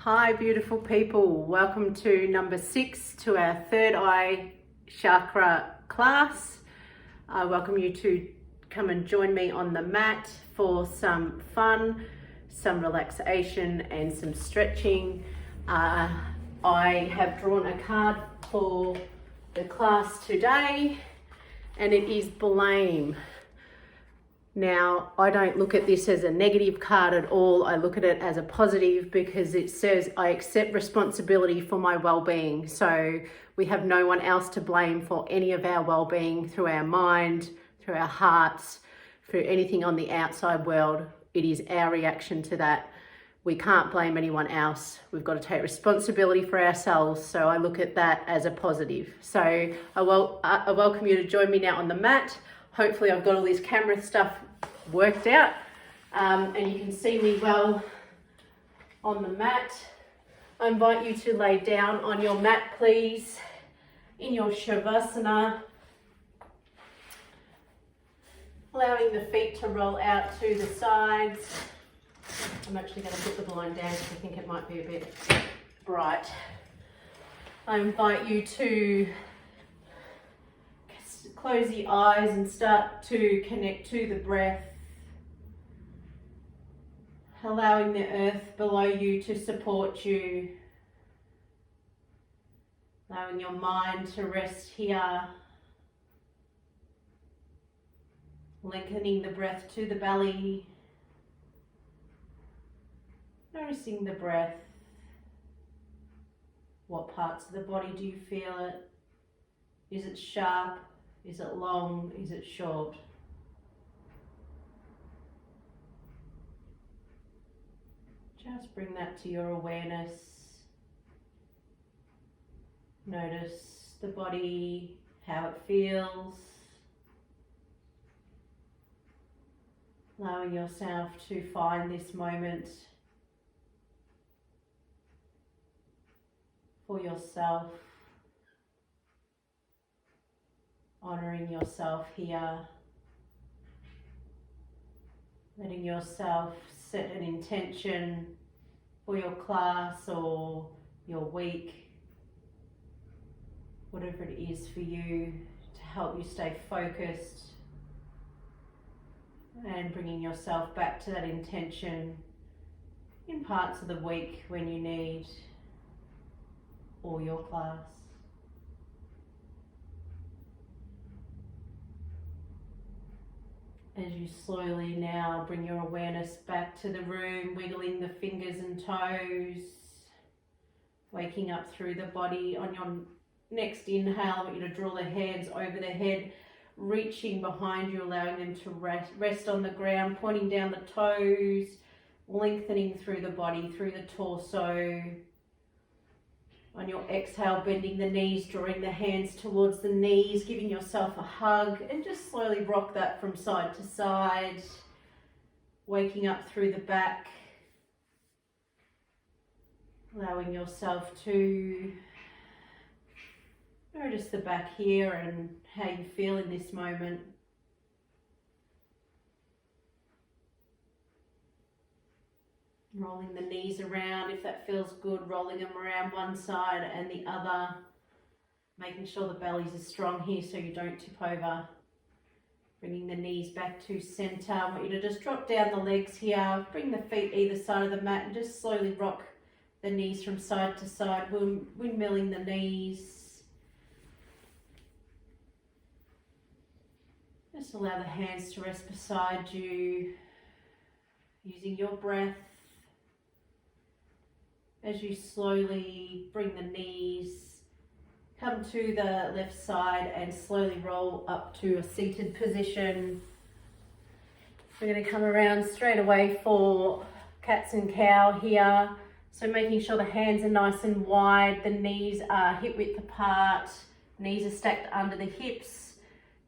Hi beautiful people, welcome to number 6 to our third eye chakra class. I welcome you to come and join me on the mat for some fun, some relaxation and some stretching. I have drawn a card for the class today and it is blame. Now, I don't look at this as a negative card at all. I look at it as a positive because it says I accept responsibility for my well-being. So we have no one else to blame for any of our well-being through our mind, through our hearts, for anything on the outside world. It is our reaction to that. We can't blame anyone else. We've got to take responsibility for ourselves. So I look at that as a positive. So I welcome you to join me now on the mat. Hopefully I've got all this camera stuff worked out and you can see me well on the mat. I invite you to lay down on your mat, please, in your Shavasana, allowing the feet to roll out to the sides. I'm actually going to put the blind down because I think it might be a bit bright. I invite you to close the eyes and start to connect to the breath, allowing the earth below you to support you, allowing your mind to rest here, lengthening the breath to the belly, noticing the breath. What parts of the body do you feel it? Is it sharp? Is it long? Is it short? Just bring that to your awareness. Notice the body, how it feels. Allowing yourself to find this moment for yourself. Honouring yourself here, letting yourself set an intention for your class or your week, whatever it is for you, to help you stay focused and bringing yourself back to that intention in parts of the week when you need, or your class. As you slowly now bring your awareness back to the room, wiggling the fingers and toes, waking up through the body. On your next inhale, I want you to draw the hands over the head, reaching behind you, allowing them to rest on the ground, pointing down the toes, lengthening through the body, through the torso. On your exhale, bending the knees, drawing the hands towards the knees, giving yourself a hug, and just slowly rock that from side to side, waking up through the back, allowing yourself to notice the back here and how you feel in this moment. Rolling the knees around if that feels good, rolling them around one side and the other, making sure the belly's as strong here so you don't tip over. Bringing the knees back to center. I want you to just drop down the legs here, bring the feet either side of the mat and just slowly rock the knees from side to side, windmilling the knees. Just allow the hands to rest beside you, using your breath. As you slowly bring the knees, come to the left side and slowly roll up to a seated position. We're going to come around straight away for cats and cow here. So making sure the hands are nice and wide, the knees are hip width apart, knees are stacked under the hips,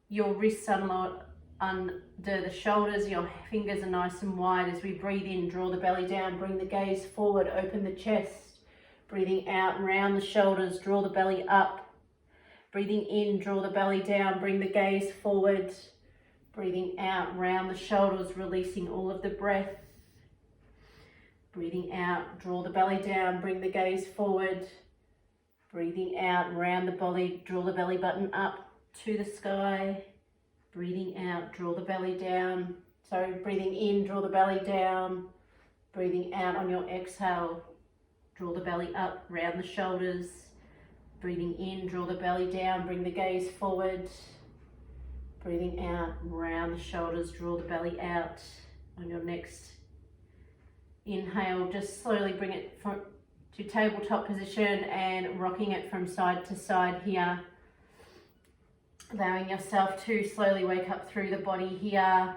your wrists are under the shoulders, your fingers are nice and wide. As we breathe in, draw the belly down, bring the gaze forward, open the chest. Breathing out, round the shoulders, draw the belly up. Breathing in, draw the belly down, bring the gaze forward. Breathing out, round the shoulders, releasing all of the breath. Breathing out, draw the belly down, bring the gaze forward. Breathing out, round the body, draw the belly button up to the sky. Breathing out, draw the belly down. So breathing in, draw the belly down. Breathing out on your exhale, draw the belly up, round the shoulders. Breathing in, draw the belly down, bring the gaze forward. Breathing out, round the shoulders, draw the belly out. On your next inhale, just slowly bring it to tabletop position and rocking it from side to side here. Allowing yourself to slowly wake up through the body here.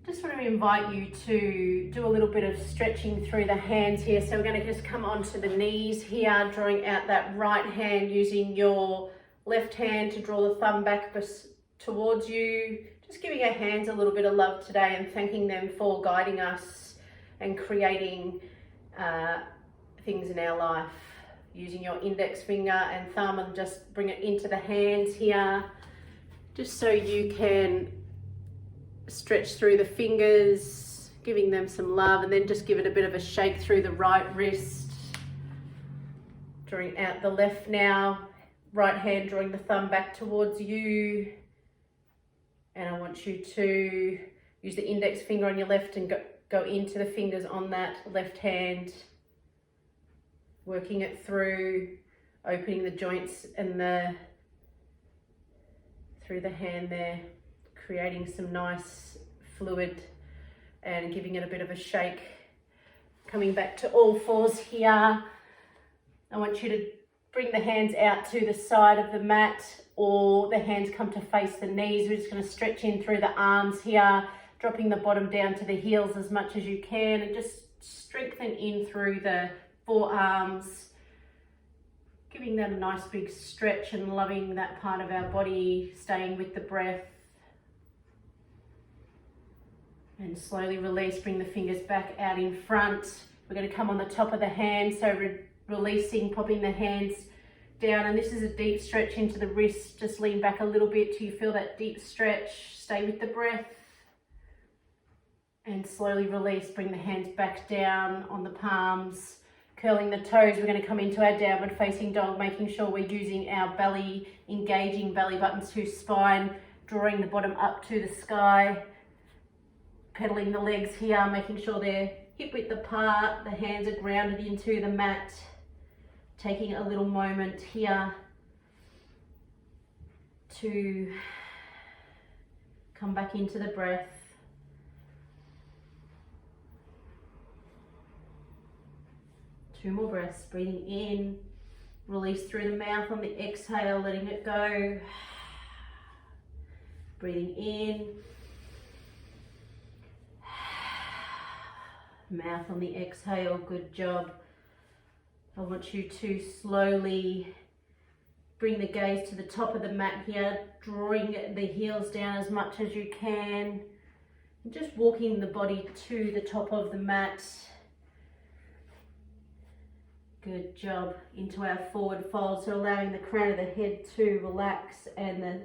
Just want to invite you to do a little bit of stretching through the hands here. So we're going to just come onto the knees here, drawing out that right hand, using your left hand to draw the thumb back towards you. Just giving our hands a little bit of love today and thanking them for guiding us and creating things in our life. Using your index finger and thumb and just bring it into the hands here, just so you can stretch through the fingers, giving them some love, and then just give it a bit of a shake through the right wrist. Drawing out the left now, right hand drawing the thumb back towards you. And I want you to use the index finger on your left and go into the fingers on that left hand. Working it through, opening the joints and through the hand there, creating some nice fluid and giving it a bit of a shake. Coming back to all fours here. I want you to bring the hands out to the side of the mat, or the hands come to face the knees. We're just going to stretch in through the arms here, dropping the bottom down to the heels as much as you can, and just strengthen in through the forearms, giving that a nice big stretch and loving that part of our body, staying with the breath. And slowly release, bring the fingers back out in front. We're going to come on the top of the hand, so releasing, popping the hands down, and this is a deep stretch into the wrist. Just lean back a little bit till you feel that deep stretch. Stay with the breath. And slowly release, bring the hands back down on the palms. Curling the toes, we're going to come into our downward facing dog, making sure we're using our belly, engaging belly button to spine, drawing the bottom up to the sky. Pedaling the legs here, making sure they're hip width apart, the hands are grounded into the mat. Taking a little moment here to come back into the breath. Two more breaths, breathing in, release through the mouth on the exhale, letting it go. Breathing in, mouth on the exhale, good job. I want you to slowly bring the gaze to the top of the mat here, drawing the heels down as much as you can. And just walking the body to the top of the mat. Good job. Into our forward fold, so allowing the crown of the head to relax and the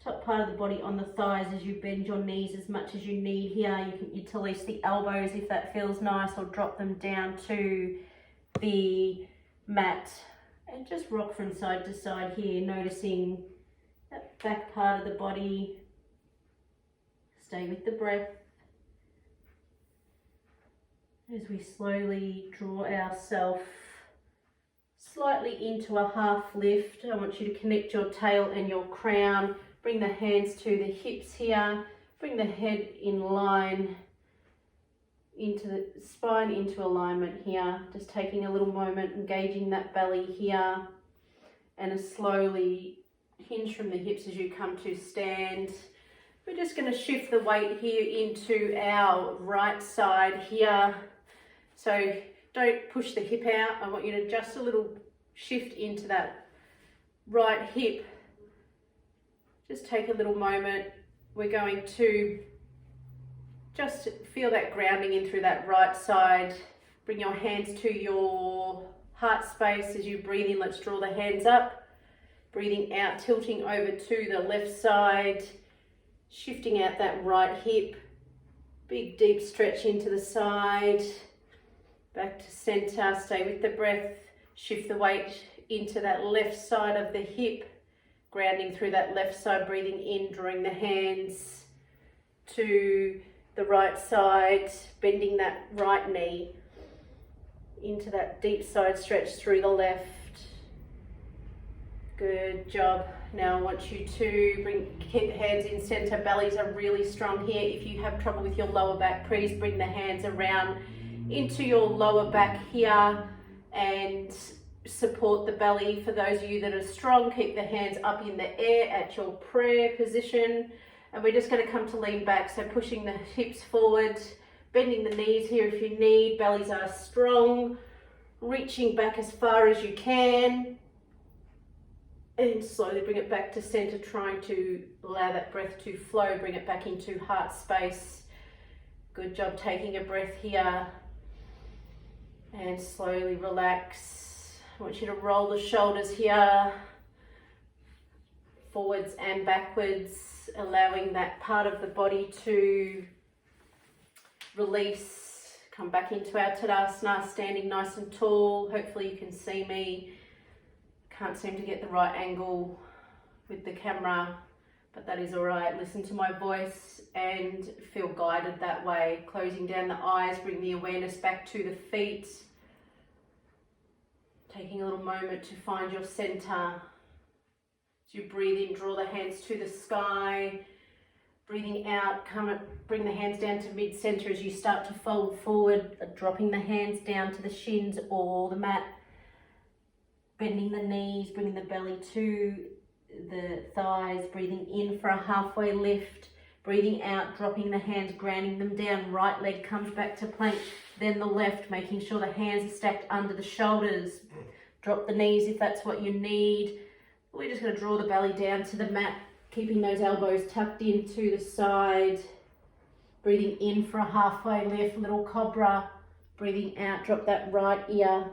top part of the body on the thighs as you bend your knees as much as you need here. You can interlace the elbows if that feels nice, or drop them down to the mat and just rock from side to side here, noticing that back part of the body. Stay with the breath as we slowly draw ourselves slightly into a half lift. I want you to connect your tail and your crown, bring the hands to the hips here, bring the head in line into the spine, into alignment here. Just taking a little moment, engaging that belly here, and a slowly hinge from the hips as you come to stand. We're just going to shift the weight here into our right side here. So don't push the hip out. I want you to just a little shift into that right hip. Just take a little moment. We're going to just feel that grounding in through that right side. Bring your hands to your heart space as you breathe in. Let's draw the hands up. Breathing out, tilting over to the left side. Shifting out that right hip. Big deep stretch into the side. Back to center, stay with the breath, shift the weight into that left side of the hip, grounding through that left side, breathing in, drawing the hands to the right side, bending that right knee into that deep side stretch through the left. Good job. Now I want you to keep the hands in center, bellies are really strong here. If you have trouble with your lower back, please bring the hands around into your lower back here and support the belly. For those of you that are strong, keep the hands up in the air at your prayer position. And we're just going to come to lean back, so pushing the hips forward, bending the knees here if you need, bellies are strong, reaching back as far as you can, and slowly bring it back to center, trying to allow that breath to flow, bring it back into heart space. Good job taking a breath here, and slowly relax. I want you to roll the shoulders here, forwards and backwards, allowing that part of the body to release. Come back into our Tadasana, standing nice and tall. Hopefully you can see me. Can't seem to get the right angle with the camera, but that is all right. Listen to my voice and feel guided that way. Closing down the eyes, bring the awareness back to the feet. Taking a little moment to find your center. As you breathe in, draw the hands to the sky. Breathing out, bring the hands down to mid-center as you start to fold forward, dropping the hands down to the shins or the mat. Bending the knees, bringing the belly to the thighs, breathing in for a halfway lift, breathing out, dropping the hands, grounding them down, right leg comes back to plank, then the left, making sure the hands are stacked under the shoulders. Drop the knees if that's what you need. We're just going to draw the belly down to the mat, keeping those elbows tucked into the side, breathing in for a halfway lift, little cobra, breathing out, drop that right ear.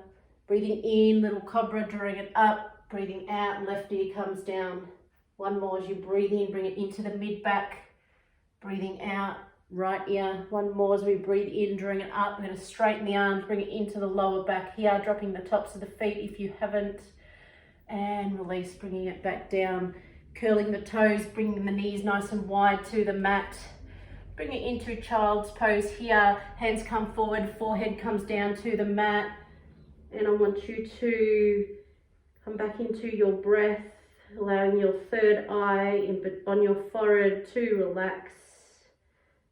Breathing in, little cobra, drawing it up. Breathing out, left ear comes down. One more as you breathe in, bring it into the mid-back. Breathing out, right ear. One more as we breathe in, drawing it up. We're going to straighten the arms, bring it into the lower back here, dropping the tops of the feet if you haven't. And release, bringing it back down. Curling the toes, bringing the knees nice and wide to the mat. Bring it into child's pose here. Hands come forward, forehead comes down to the mat. And I want you to come back into your breath, allowing your third eye on your forehead to relax,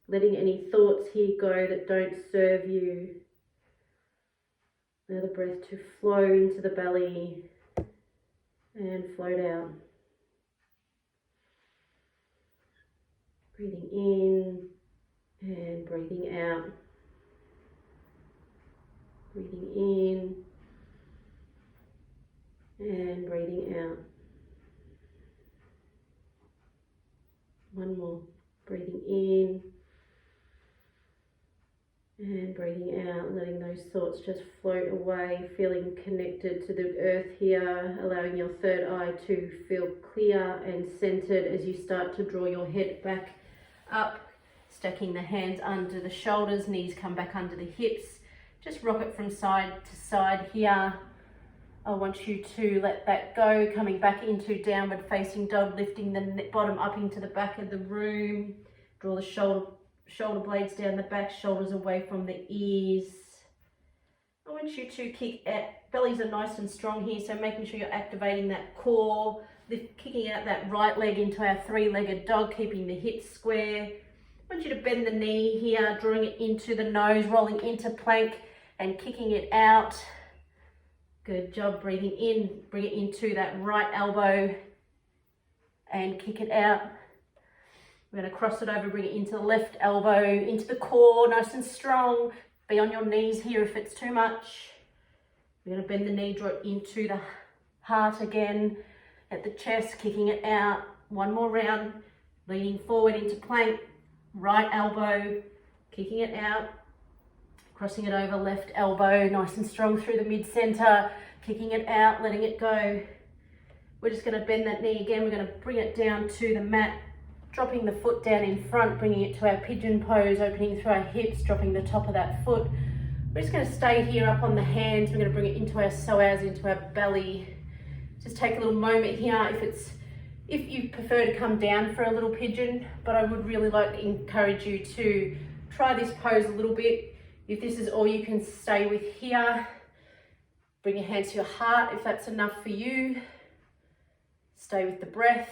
letting any thoughts here go that don't serve you. Allow the breath to flow into the belly and flow down. Breathing in and breathing out. Breathing in and breathing out. One more. Breathing in and breathing out, letting those thoughts just float away, feeling connected to the earth here, allowing your third eye to feel clear and centered as you start to draw your head back up, stacking the hands under the shoulders, knees come back under the hips. Just rock it from side to side here. I want you to let that go, coming back into downward facing dog, lifting the bottom up into the back of the room. Draw the shoulder blades down the back, shoulders away from the ears. I want you to kick at, bellies are nice and strong here, so making sure you're activating that core, kicking out that right leg into our three-legged dog, keeping the hips square. I want you to bend the knee here, drawing it into the nose, rolling into plank and kicking it out. Good job. Breathing in, bring it into that right elbow and kick it out. We're going to cross it over, bring it into the left elbow, into the core, nice and strong. Be on your knees here if it's too much. We're going to bend the knee, draw it into the heart again, at the chest, kicking it out. One more round, leaning forward into plank, right elbow, kicking it out. Crossing it over, left elbow, nice and strong through the mid-center, kicking it out, letting it go. We're just going to bend that knee again. We're going to bring it down to the mat, dropping the foot down in front, bringing it to our pigeon pose, opening through our hips, dropping the top of that foot, We're just going to stay here up on the hands. We're going to bring it into our psoas, into our belly. Just take a little moment here if you prefer to come down for a little pigeon, but I would really like to encourage you to try this pose a little bit. If this is all you can stay with here, bring your hands to your heart if that's enough for you. Stay with the breath.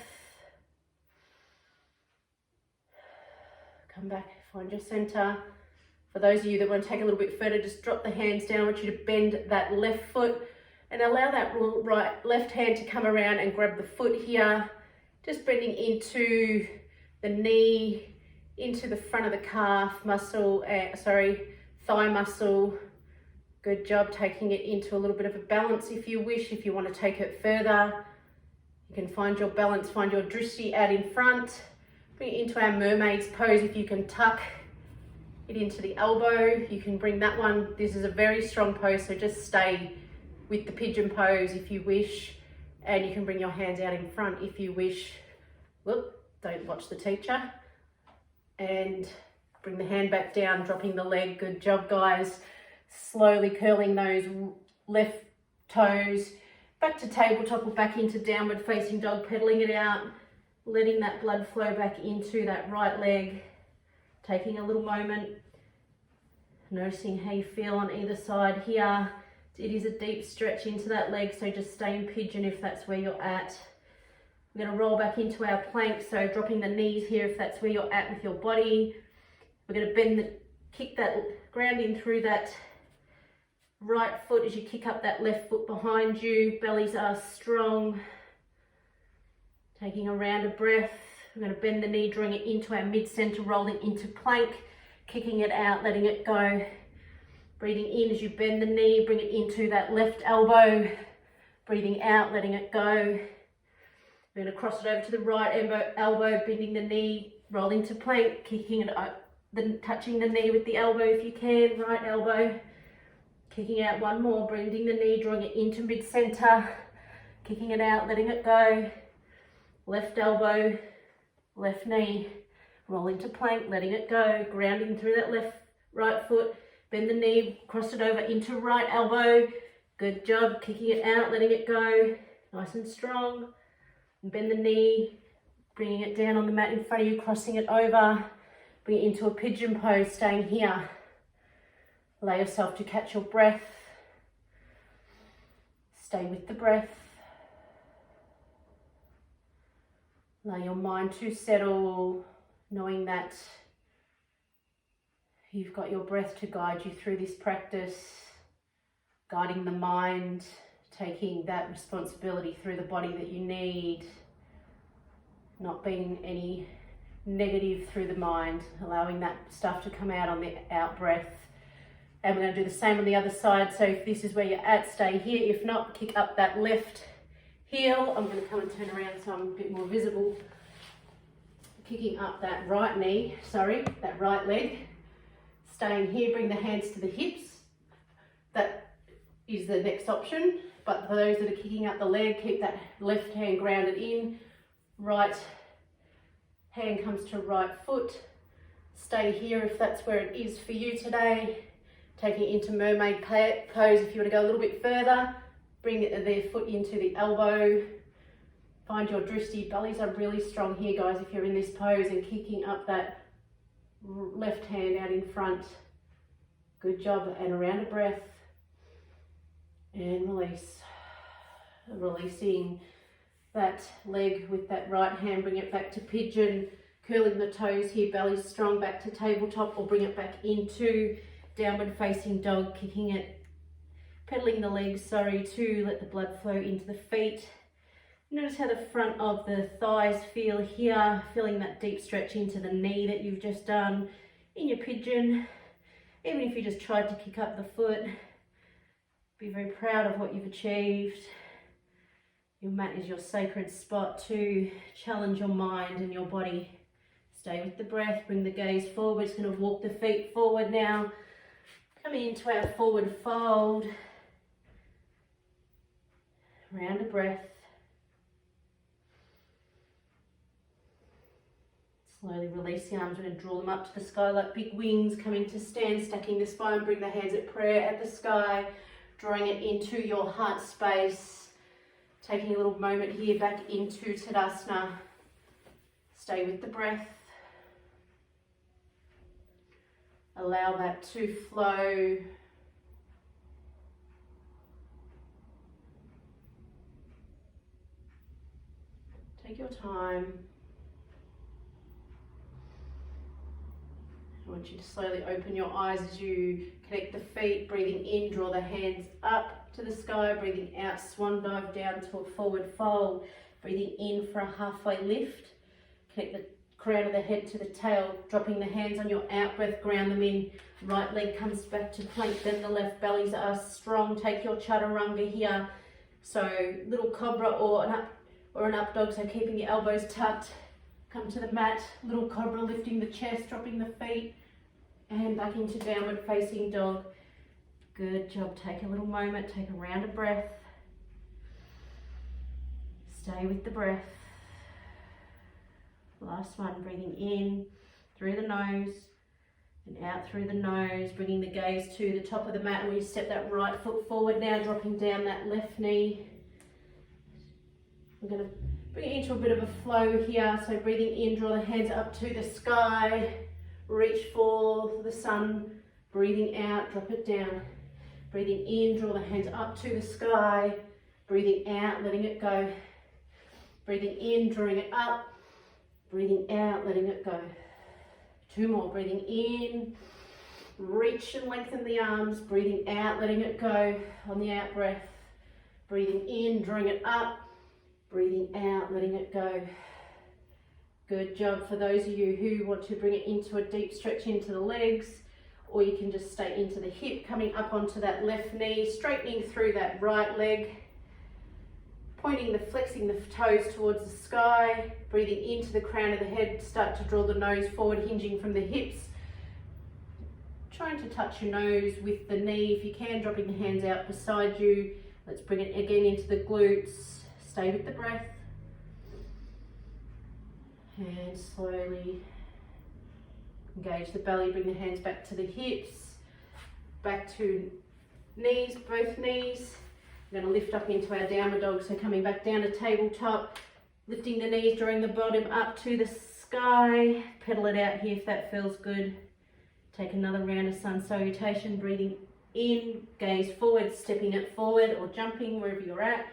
Come back, find your center. For those of you that want to take a little bit further, just drop the hands down. I want you to bend that left foot and allow that left hand to come around and grab the foot here. Just bending into the knee, into the front of the calf muscle, thigh muscle. Good job, taking it into a little bit of a balance if you wish. If you want to take it further, you can find your balance, find your drishti out in front. Bring it into our mermaid's pose. If you can tuck it into the elbow, you can bring that one. This is a very strong pose, so just stay with the pigeon pose if you wish, and you can bring your hands out in front if you wish. Whoop, don't watch the teacher. And bring the hand back down, dropping the leg. Good job, guys. Slowly curling those left toes back to tabletop or back into downward facing dog, pedaling it out, letting that blood flow back into that right leg. Taking a little moment, noticing how you feel on either side here. It is a deep stretch into that leg, so just stay in pigeon if that's where you're at. We're going to roll back into our plank, so dropping the knees here if that's where you're at with your body. We're going to kick that ground in through that right foot as you kick up that left foot behind you. Bellies are strong. Taking a round of breath. We're going to bend the knee, drawing it into our mid-center, rolling into plank, kicking it out, letting it go. Breathing in as you bend the knee, bring it into that left elbow. Breathing out, letting it go. We're going to cross it over to the right elbow, bending the knee, rolling to plank, kicking it up, then touching the knee with the elbow if you can, right elbow. Kicking out one more, bending the knee, drawing it into mid-center, kicking it out, letting it go. Left elbow, left knee, rolling to plank, letting it go, grounding through that right foot, bend the knee, cross it over into right elbow. Good job, kicking it out, letting it go, nice and strong. Bend the knee, bringing it down on the mat in front of you, crossing it over, bring it into a pigeon pose, staying here. Allow yourself to catch your breath. Stay with the breath. Allow your mind to settle, knowing that you've got your breath to guide you through this practice, guiding the mind, taking that responsibility through the body that you need, not being any negative through the mind, allowing that stuff to come out on the out breath. And we're going to do the same on the other side. So if this is where you're at, stay here. If not, kick up that left heel. I'm going to come and turn around so I'm a bit more visible. Kicking up that right leg. Staying here, bring the hands to the hips. That is the next option. But for those that are kicking up the leg, keep that left hand grounded in. Right hand comes to right foot. Stay here if that's where it is for you today. Taking it into mermaid pose if you want to go a little bit further. Bring the foot into the elbow. Find your drishti. Bellies are really strong here, guys, if you're in this pose, and kicking up that left hand out in front. Good job, and around a breath. And release. Releasing that leg with that right hand, bring it back to pigeon, curling the toes here, belly strong, back to tabletop, or bring it back into downward facing dog, kicking it, pedaling the legs, to let the blood flow into the feet. Notice how the front of the thighs feel here, feeling that deep stretch into the knee that you've just done in your pigeon. Even if you just tried to kick up the foot, be very proud of what you've achieved. Your mat is your sacred spot to challenge your mind and your body. Stay with the breath, bring the gaze forward. Just going to walk the feet forward now. Coming into our forward fold. Round a breath. Slowly release the arms. We're going to draw them up to the sky like big wings, coming to stand, stacking the spine, bring the hands at prayer at the sky, drawing it into your heart space. Taking a little moment here back into Tadasana. Stay with the breath. Allow that to flow. Take your time. I want you to slowly open your eyes as you connect the feet, breathing in, draw the hands up to the sky, breathing out, swan dive down to a forward fold, breathing in for a halfway lift, connect the crown of the head to the tail, dropping the hands on your out breath, ground them in, right leg comes back to plank, then the left, bellies are strong, take your chaturanga here, so little cobra or an up dog, so keeping your elbows tucked, come to the mat, little cobra, lifting the chest, dropping the feet, and back into downward facing dog. Good job. Take a little moment, take a round of breath. Stay with the breath. Last one, breathing in through the nose and out through the nose, bringing the gaze to the top of the mat, and we step that right foot forward now, dropping down that left knee. We're going to bring it into a bit of a flow here, so breathing in, draw the hands up to the sky, reach for the sun, breathing out, drop it down. Breathing in, draw the hands up to the sky, breathing out, letting it go. Breathing in, drawing it up, breathing out, letting it go. Two more, breathing in, reach and lengthen the arms, breathing out, letting it go on the out breath. Breathing in, drawing it up, breathing out, letting it go. Good job. For those of you who want to bring it into a deep stretch into the legs, or you can just stay into the hip, coming up onto that left knee, straightening through that right leg, flexing the toes towards the sky, breathing into the crown of the head, start to draw the nose forward, hinging from the hips, trying to touch your nose with the knee if you can, dropping the hands out beside you. Let's bring it again into the glutes, stay with the breath. And slowly engage the belly, bring the hands back to the hips, back to knees, both knees. We're going to lift up into our downward dog, so coming back down to tabletop, lifting the knees, drawing the bottom up to the sky. Pedal it out here if that feels good. Take another round of sun salutation, breathing in, gaze forward, stepping it forward or jumping wherever you're at.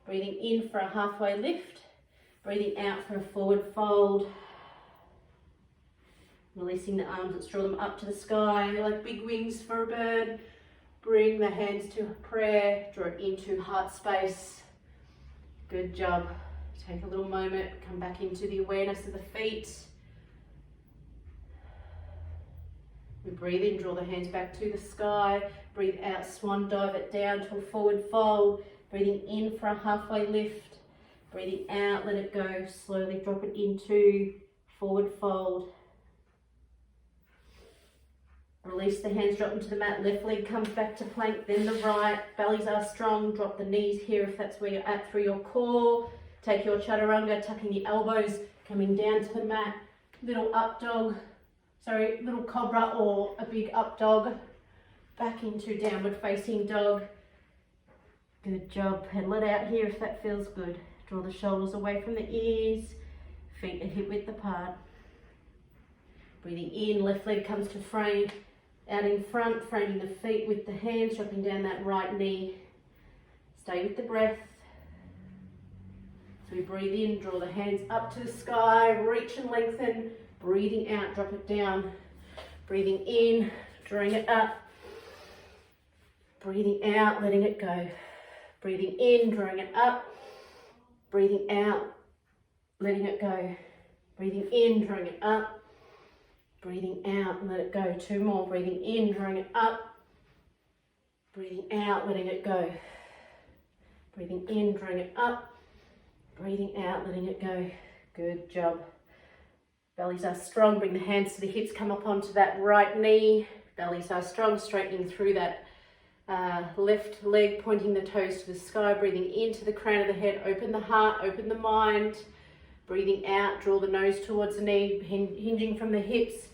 Breathing in for a halfway lift. Breathing out for a forward fold. Releasing the arms, let's draw them up to the sky like big wings for a bird. Bring the hands to prayer, draw it into heart space. Good job. Take a little moment, come back into the awareness of the feet. We breathe in, draw the hands back to the sky. Breathe out, swan dive it down to a forward fold. Breathing in for a halfway lift. Breathing out, let it go. Slowly drop it into forward fold. Release the hands, drop into the mat. Left leg comes back to plank, then the right. Bellies are strong. Drop the knees here if that's where you're at through your core. Take your chaturanga, tucking the elbows, coming down to the mat. Little up dog, little cobra or a big up dog. Back into downward facing dog. Good job. Pedal it out here if that feels good. Draw the shoulders away from the ears, feet are hip width apart. Breathing in, left leg comes to frame, out in front, framing the feet with the hands, dropping down that right knee. Stay with the breath. So we breathe in, draw the hands up to the sky, reach and lengthen. Breathing out, drop it down. Breathing in, drawing it up. Breathing out, letting it go. Breathing in, drawing it up. Breathing out, letting it go. Breathing in, drawing it up. Breathing out and let it go. Two more. Breathing in, drawing it up. Breathing out, letting it go. Breathing in, drawing it up. Breathing out, letting it go. Good job. Bellies are strong. Bring the hands to the hips. Come up onto that right knee. Bellies are strong. Straightening through that left leg, pointing the toes to the sky, breathing into the crown of the head, open the heart, open the mind, Breathing out, draw the nose towards the knee, hinging from the hips.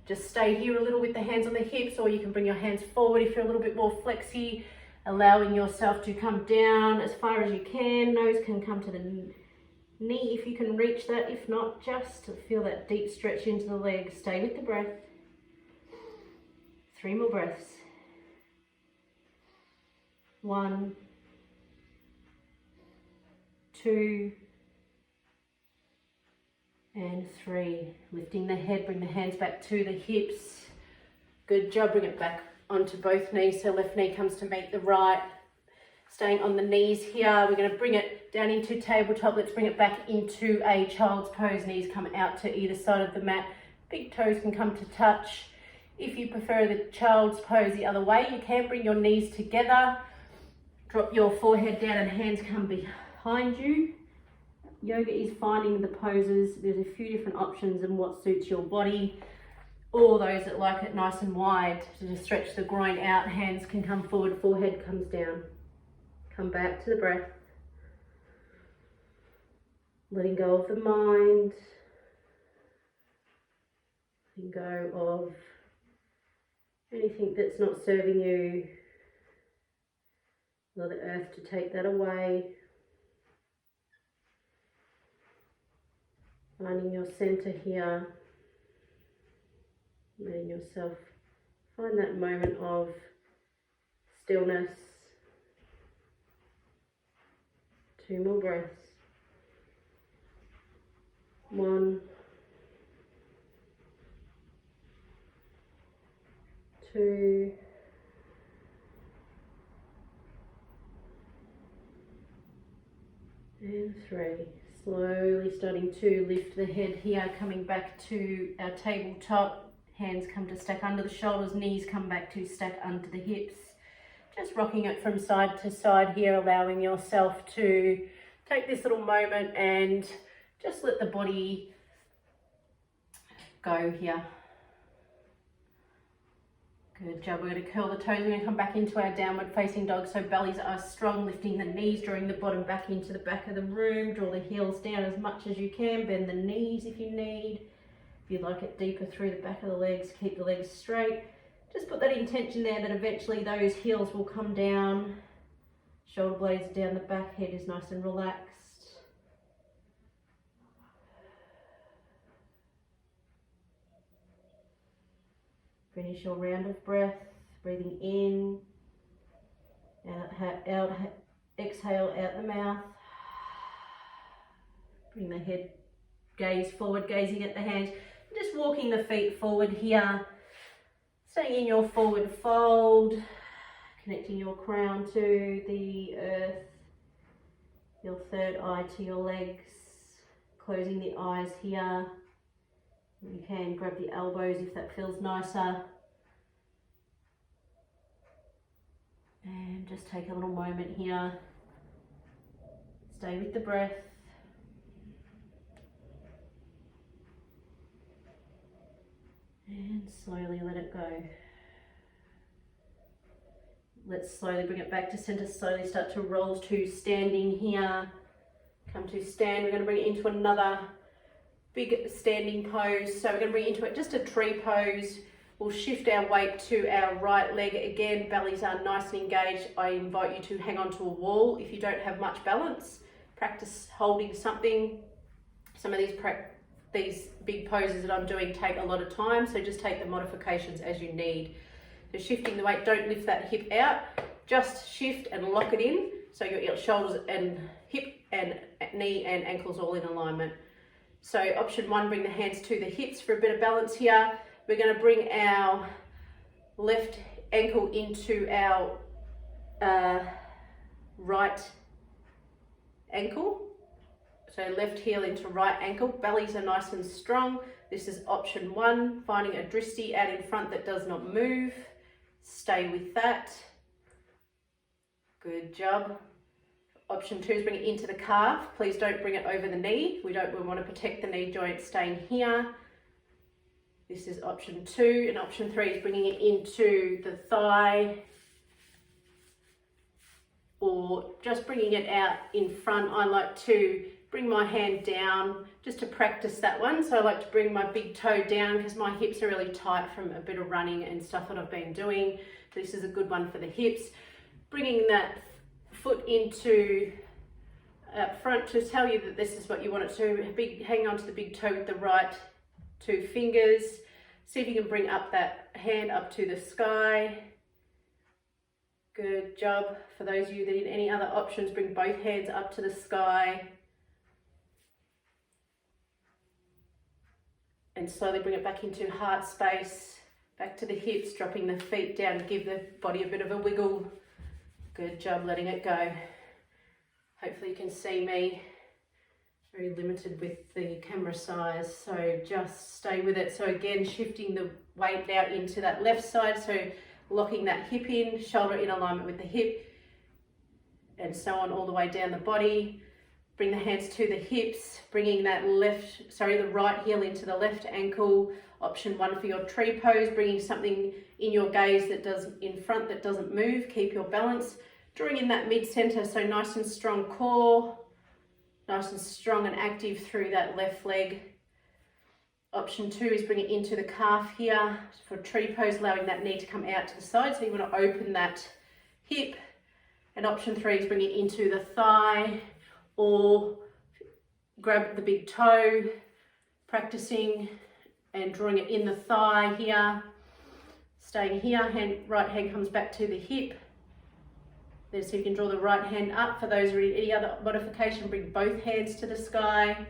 Just stay here a little with the hands on the hips, or you can bring your hands forward if you're a little bit more flexy, allowing yourself to come down as far as you can. Nose can come to the knee if you can reach that. If not, just feel that deep stretch into the legs. Stay with the breath. 3 more breaths. 1, 2, and 3. Lifting the head, bring the hands back to the hips. Good job, bring it back onto both knees, so left knee comes to meet the right. Staying on the knees here, we're going to bring it down into tabletop. Let's bring it back into a child's pose. Knees come out to either side of the mat. Big toes can come to touch. If you prefer the child's pose the other way, you can bring your knees together. Drop your forehead down and hands come behind you. Yoga is finding the poses. There's a few different options and what suits your body. Or those that like it nice and wide, to just stretch the groin out, hands can come forward, forehead comes down. Come back to the breath. Letting go of the mind. Letting go of anything that's not serving you. Allow the earth to take that away. Finding your center here. Letting yourself find that moment of stillness. 2 more breaths. 1, 2, and 3. Slowly starting to lift the head here, coming back to our tabletop. Hands come to stack under the shoulders, knees come back to stack under the hips. Just rocking it from side to side here, allowing yourself to take this little moment and just let the body go here. Good job. We're going to curl the toes. We're going to come back into our downward facing dog. So bellies are strong, lifting the knees, drawing the bottom back into the back of the room. Draw the heels down as much as you can. Bend the knees if you need. If you'd like it deeper through the back of the legs, keep the legs straight. Just put that intention there that eventually those heels will come down. Shoulder blades down the back, head is nice and relaxed. Finish your round of breath, breathing in, out, exhale out the mouth. Bring the head, gaze forward, gazing at the hands. Just walking the feet forward here, staying in your forward fold, connecting your crown to the earth, your third eye to your legs, closing the eyes here. You can grab the elbows if that feels nicer. And just take a little moment here. Stay with the breath. And slowly let it go. Let's slowly bring it back to center. Slowly start to roll to standing here. Come to stand. We're going to bring it into another big standing pose. So we're going to bring it into it just a tree pose. We'll shift our weight to our right leg. Again, bellies are nice and engaged. I invite you to hang on to a wall if you don't have much balance. Practice holding something. Some of these big poses that I'm doing take a lot of time, so just take the modifications as you need. So shifting the weight, don't lift that hip out, just shift and lock it in so your shoulders and hip and knee and ankles all in alignment. So option 1, bring the hands to the hips for a bit of balance here. We're going to bring our left ankle into our right ankle. So left heel into right ankle. Bellies are nice and strong. This is option 1, finding a drishti out in front that does not move. Stay with that. Good job. Option 2 is bring it into the calf. Please don't bring it over the knee. We want to protect the knee joint, staying here. This is option 2, and option 3 is bringing it into the thigh or just bringing it out in front. I like to bring my hand down just to practice that one. So I like to bring my big toe down because my hips are really tight from a bit of running and stuff that I've been doing. This is a good one for the hips. Bringing that foot into front to tell you that this is what you want it to. Hang on to the big toe with the right 2 fingers. See if you can bring up that hand up to the sky. Good job. For those of you that need any other options, bring both hands up to the sky. And slowly bring it back into heart space, back to the hips, dropping the feet down to give the body a bit of a wiggle. Good job letting it go. Hopefully you can see me. Very limited with the camera size, so just stay with it. So again, shifting the weight out into that left side, so locking that hip in, shoulder in alignment with the hip, and so on all the way down the body. Bring the hands to the hips, bringing that the right heel into the left ankle. Option 1 for your tree pose, bringing something in your gaze that doesn't move. Keep your balance. Drawing in that mid-center, so nice and strong core, nice and strong and active through that left leg. Option 2 is bring it into the calf here for tree pose, allowing that knee to come out to the side. So you want to open that hip. And option 3 is bring it into the thigh, or grab the big toe, practicing and drawing it in the thigh here. Staying here, right hand comes back to the hip. Then so you can draw the right hand up. For those who need any other modification, bring both hands to the sky.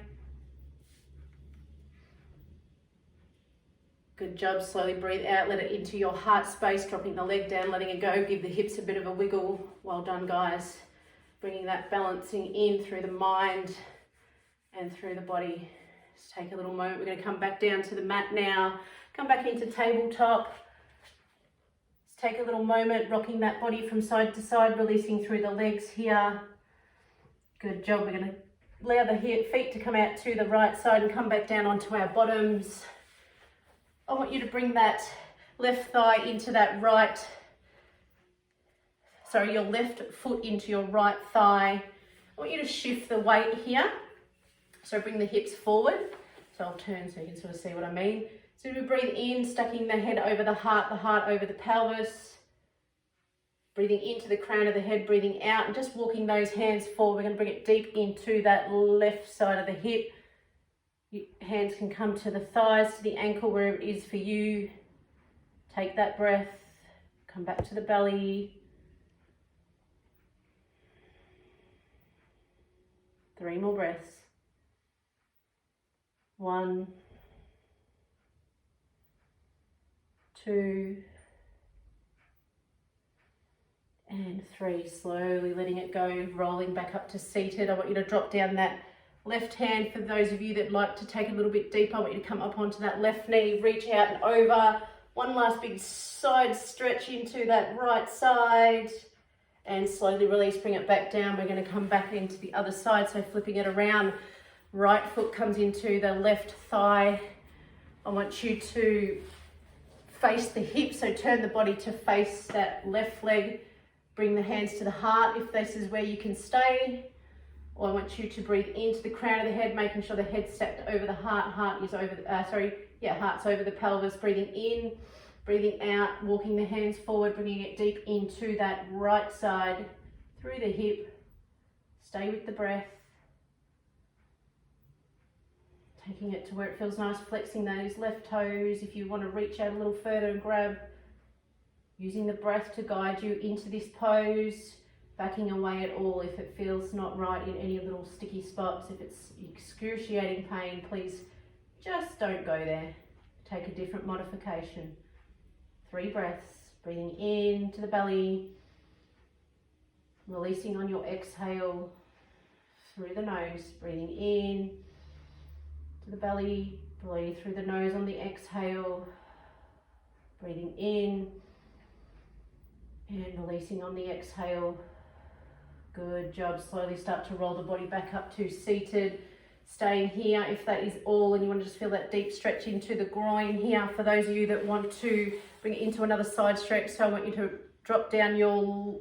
Good job. Slowly breathe out, let it into your heart space, dropping the leg down, letting it go. Give the hips a bit of a wiggle. Well done, guys. Bringing that balancing in through the mind and through the body. Just take a little moment. We're going to come back down to the mat now. Come back into tabletop. Just take a little moment, rocking that body from side to side, releasing through the legs here. Good job. We're going to allow the feet to come out to the right side and come back down onto our bottoms. I want you to bring that left thigh into that your left foot into your right thigh. I want you to shift the weight here. So bring the hips forward. So I'll turn so you can sort of see what I mean. So we breathe in, stacking the head over the heart over the pelvis. Breathing into the crown of the head, breathing out, and just walking those hands forward. We're going to bring it deep into that left side of the hip. Hands can come to the thighs, to the ankle, wherever it is for you. Take that breath. Come back to the belly. 3 more breaths. 1, 2, and 3. Slowly letting it go, rolling back up to seated. I want you to drop down that left hand. For those of you that like to take a little bit deeper, I want you to come up onto that left knee, reach out and over. One last big side stretch into that right side. And slowly release, bring it back down. We're going to come back into the other side, so flipping it around. Right foot comes into the left thigh. I want you to face the hip, so turn the body to face that left leg. Bring the hands to the heart if this is where you can stay. Or I want you to breathe into the crown of the head, making sure the head's stacked over the heart. Heart's over the pelvis. Breathing in. Breathing out, walking the hands forward, bringing it deep into that right side, through the hip. Stay with the breath. Taking it to where it feels nice, flexing those left toes. If you want to reach out a little further and grab, using the breath to guide you into this pose, backing away at all if it feels not right in any little sticky spots. If it's excruciating pain, please just don't go there. Take a different modification. 3 breaths, breathing in to the belly, releasing on your exhale through the nose, breathing in to the belly, breathe through the nose on the exhale, breathing in and releasing on the exhale. Good job. Slowly start to roll the body back up to seated. Staying here if that is all, and you want to just feel that deep stretch into the groin here. For those of you that want to bring it into another side stretch, so I want you to drop down your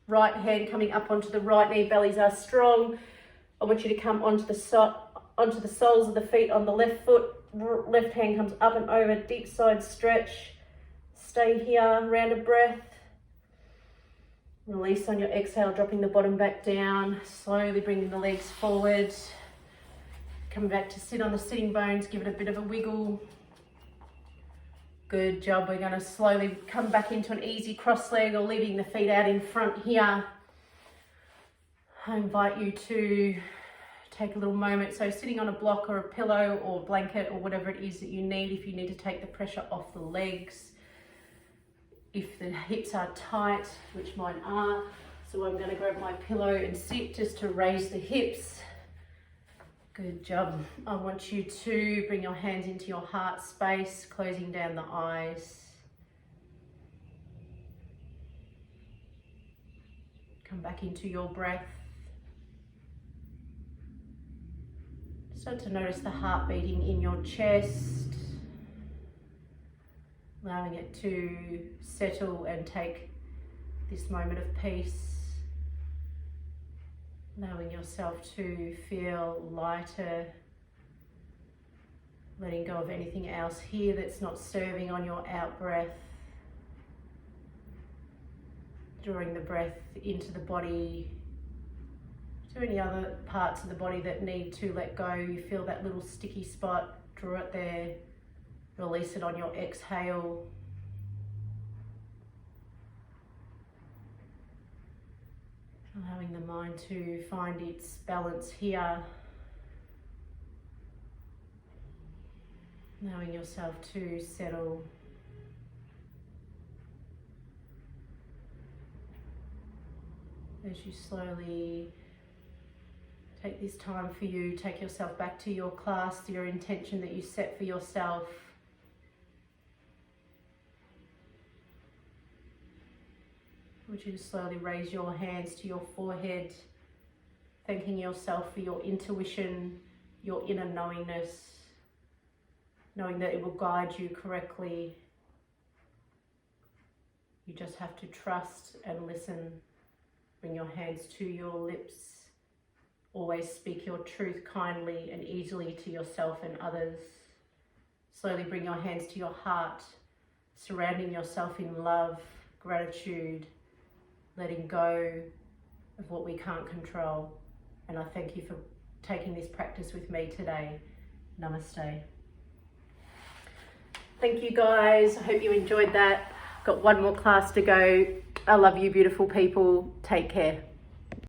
right hand coming up onto the right knee. Bellies are strong. I want you to come onto the soles of the feet on the left foot. Left hand comes up and over, deep side stretch. Stay here, round of breath. Release on your exhale, dropping the bottom back down. Slowly bringing the legs forward. Come back to sit on the sitting bones, give it a bit of a wiggle. Good job. We're going to slowly come back into an easy cross leg or leaving the feet out in front here. I invite you to take a little moment. So sitting on a block or a pillow or blanket or whatever it is that you need, if you need to take the pressure off the legs. If the hips are tight, which mine are, so I'm going to grab my pillow and sit just to raise the hips. Good job. I want you to bring your hands into your heart space, closing down the eyes. Come back into your breath. Start to notice the heart beating in your chest, allowing it to settle and take this moment of peace. Allowing yourself to feel lighter, letting go of anything else here that's not serving on your out breath. Drawing the breath into the body, to any other parts of the body that need to let go. You feel that little sticky spot, draw it there, release it on your exhale. Allowing the mind to find its balance here. Allowing yourself to settle. As you slowly take this time for you, take yourself back to your class, to your intention that you set for yourself. I want you to slowly raise your hands to your forehead, thanking yourself for your intuition, your inner knowingness, knowing that it will guide you correctly. You just have to trust and listen. Bring your hands to your lips. Always speak your truth kindly and easily to yourself and others. Slowly bring your hands to your heart, surrounding yourself in love, gratitude, letting go of what we can't control. And I thank you for taking this practice with me today. Namaste. Thank you guys. I hope you enjoyed that. Got one more class to go. I love you, beautiful people. Take care.